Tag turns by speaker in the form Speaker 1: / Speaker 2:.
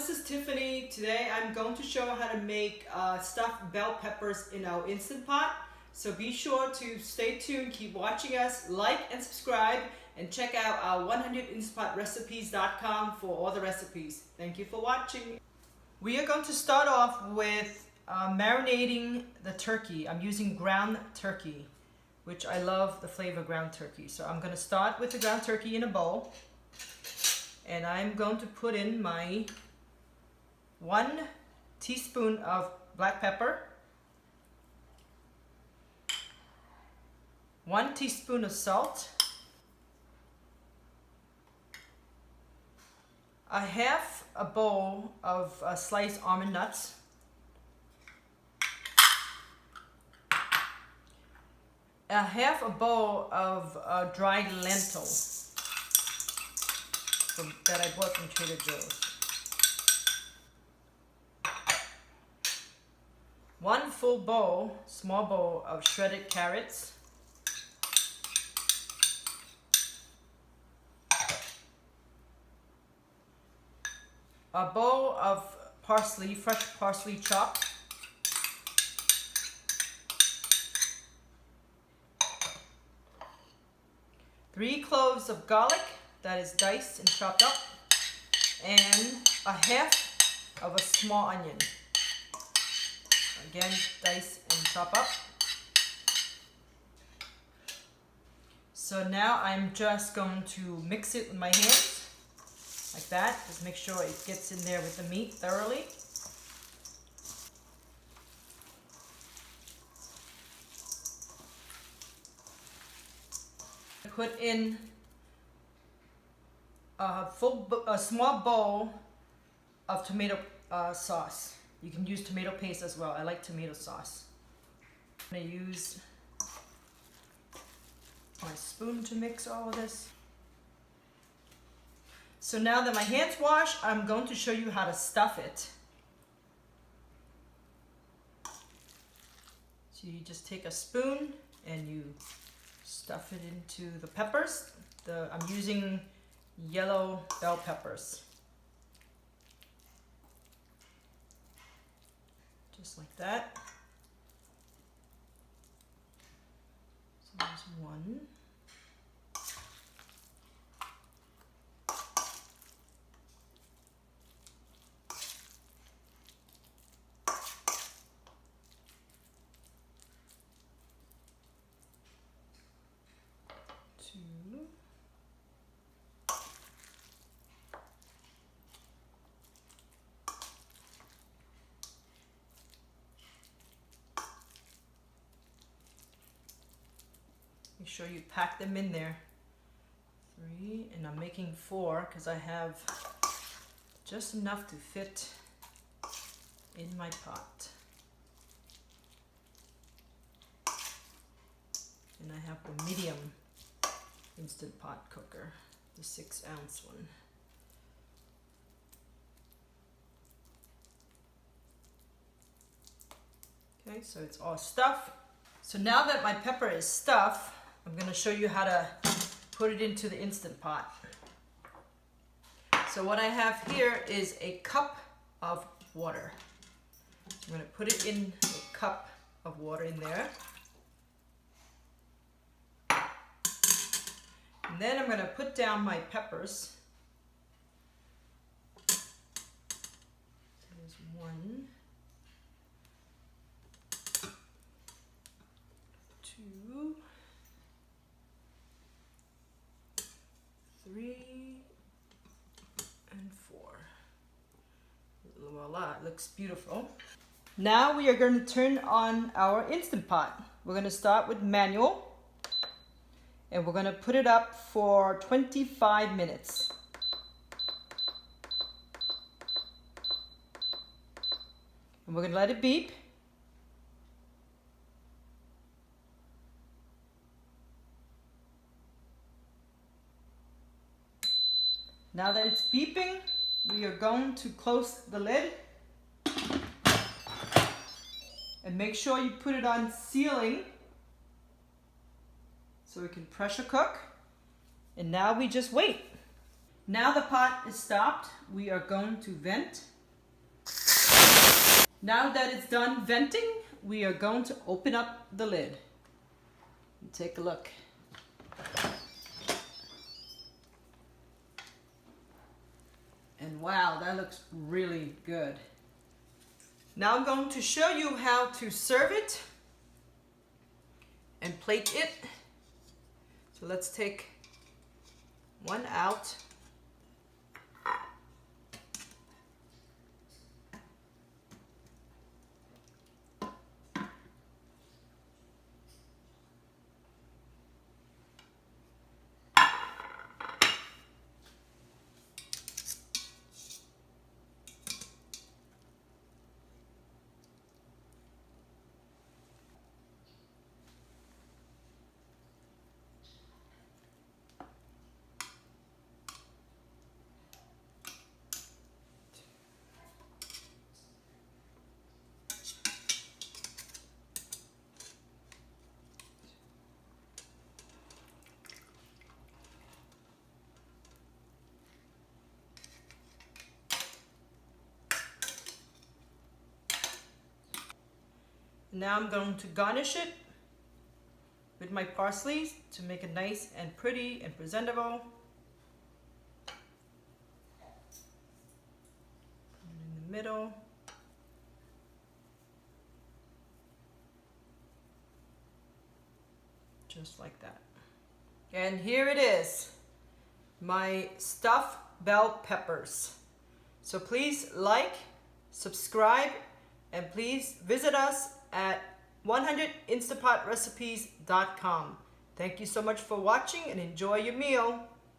Speaker 1: this is Tiffany. Today I'm going to show how to make stuffed bell peppers in our Instant Pot. So be sure to stay tuned, keep watching us, like and subscribe, and check out our 100instantpotrecipes.com for all the recipes. Thank you for watching. We are going to start off with marinating the turkey. I'm using ground turkey, which I love the flavor of ground turkey. So I'm going to start with the ground turkey in a bowl. And I'm going to put in my 1 teaspoon of black pepper, 1 teaspoon of salt, a half a bowl of sliced almond nuts, a half a bowl of dried lentils that I bought from Trader Joe's. 1 full bowl, small bowl of shredded carrots. A bowl of parsley, fresh parsley chopped. Three cloves of garlic that is diced and chopped up, and a half of a small onion. Again, dice and chop up. So now I'm just going to mix it with my hands, like that. Just make sure it gets in there with the meat thoroughly. Put in a small bowl of tomato sauce. You can use tomato paste as well. I like tomato sauce. I'm going to use my spoon to mix all of this. So now that my hands washed, I'm going to show you how to stuff it. So you just take a spoon and you stuff it into the peppers. I'm using yellow bell peppers. Just like that. So there's 1. Make sure you pack them in there. 3, and I'm making 4 because I have just enough to fit in my pot. And I have the medium Instant Pot cooker, the 6-ounce one. Okay, so it's all stuffed. So now that my pepper is stuffed, I'm going to show you how to put it into the Instant Pot. So what I have here is a cup of water. I'm going to put it in a cup of water in there. And then I'm going to put down my peppers. So there's 1, 2, 3, and 4. Voila, it looks beautiful. Now we are going to turn on our Instant Pot. We're going to start with manual, and we're going to put it up for 25 minutes. And we're going to let it beep. Now that it's beeping, we are going to close the lid and make sure you put it on sealing so we can pressure cook. And now we just wait. Now the pot is stopped. We are going to vent Now that it's done venting, we are going to open up the lid and take a look. And wow, that looks really good. Now I'm going to show you how to serve it and plate it. So let's take one out. Now I'm going to garnish it with my parsley to make it nice and pretty and presentable. In the middle. Just like that. And here it is, my stuffed bell peppers. So please like, subscribe, and please visit us at 100instapotrecipes.com. Thank you so much for watching and enjoy your meal.